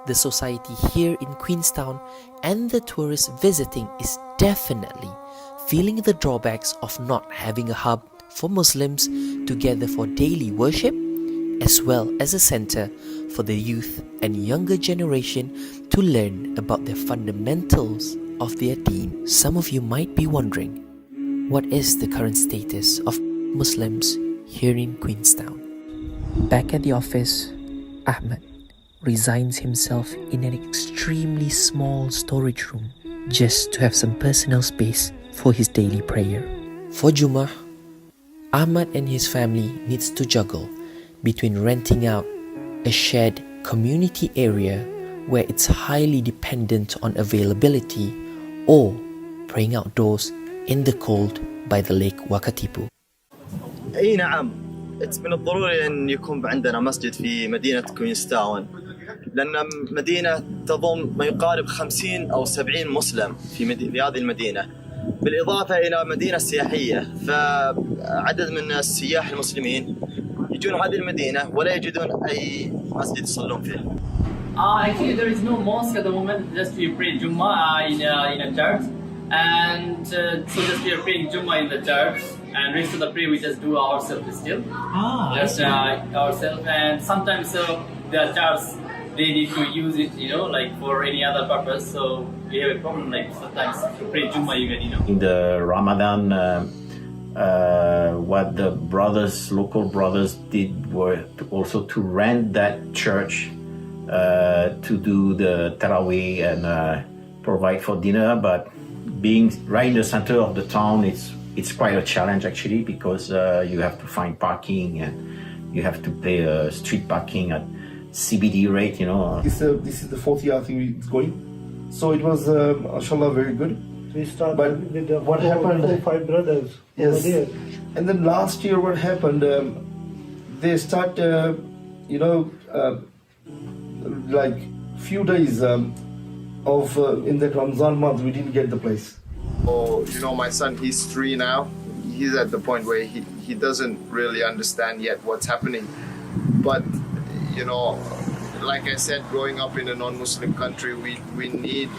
the society here in Queenstown and the tourists visiting is definitely feeling the drawbacks of not having a hub for Muslims to gather for daily worship, as well as a center for the youth and younger generation to learn about the fundamentals of their deen. Some of you might be wondering, what is the current status of Muslims here in Queenstown? Back at the office, Ahmed resigns himself in an extremely small storage room just to have some personal space for his daily prayer. For Jummah, Ahmad and his family needs to juggle between renting out a shared community area where it's highly dependent on availability or praying outdoors in the cold by the lake Wakatipu. اي نعم، من الضروري ان يكون عندنا مسجد في مدينة كوينستاون، لأن مدينة تضم ما يقارب 50 أو 70 مسلم في هذه المدينة، بالإضافة إلى مدينة سياحية، فعدد من السياح المسلمين يجون هذه المدينة ولا يجدون أي مسجد يصلون فيه. Actually, there is no mosque at the moment. Just we pray Jummah in a church, and so just we are praying Jummah in the church, and rest of the prayer we just do ourselves still. Just ourselves, and sometimes the church they need to use it, like for any other purpose. So we have a problem, like sometimes to pray Jummah even, In the Ramadan, what the local brothers did were also to rent that church to do the Taraweeh and provide for dinner. But being right in the center of the town, it's quite a challenge actually, because you have to find parking and you have to pay a street parking at CBD rate, This is the fourth year I think it's going. So it was, mashallah, very good. We started But with what happened? 5 brothers over Yes. there. And then last year what happened, they start, like few days of in the Ramzan month, we didn't get the place. Oh, my son, he's 3 now. He's at the point where he doesn't really understand yet what's happening. But, like I said, growing up in a non-Muslim country, we need,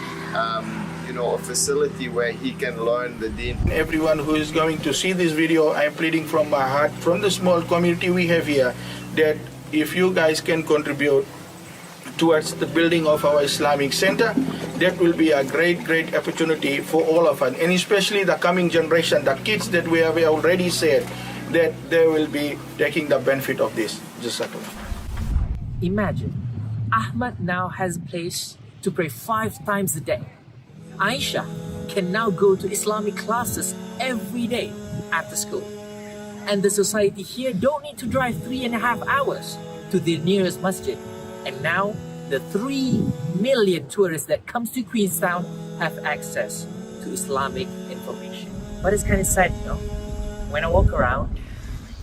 a facility where he can learn the deen. Everyone who is going to see this video, I am pleading from my heart, from the small community we have here, that if you guys can contribute towards the building of our Islamic Center, that will be a great opportunity for all of us, and especially the coming generation, the kids that we have already said that they will be taking the benefit of this. Jazakallah. Imagine, Ahmad now has a place to pray 5 times a day. Aisha can now go to Islamic classes every day after school. And the society here don't need to drive 3.5 hours to the nearest masjid. And now, the 3 million tourists that comes to Queenstown have access to Islamic information. But it's kind of sad, when I walk around,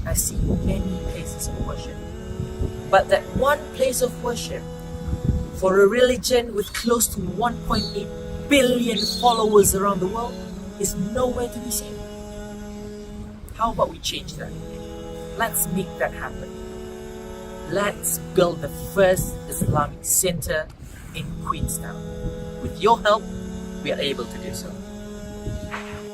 I see many places of worship. But that one place of worship for a religion with close to 1.8 billion followers around the world is nowhere to be seen. How about we change that? Let's make that happen. Let's build the first Islamic center in Queenstown. With your help, we are able to do so.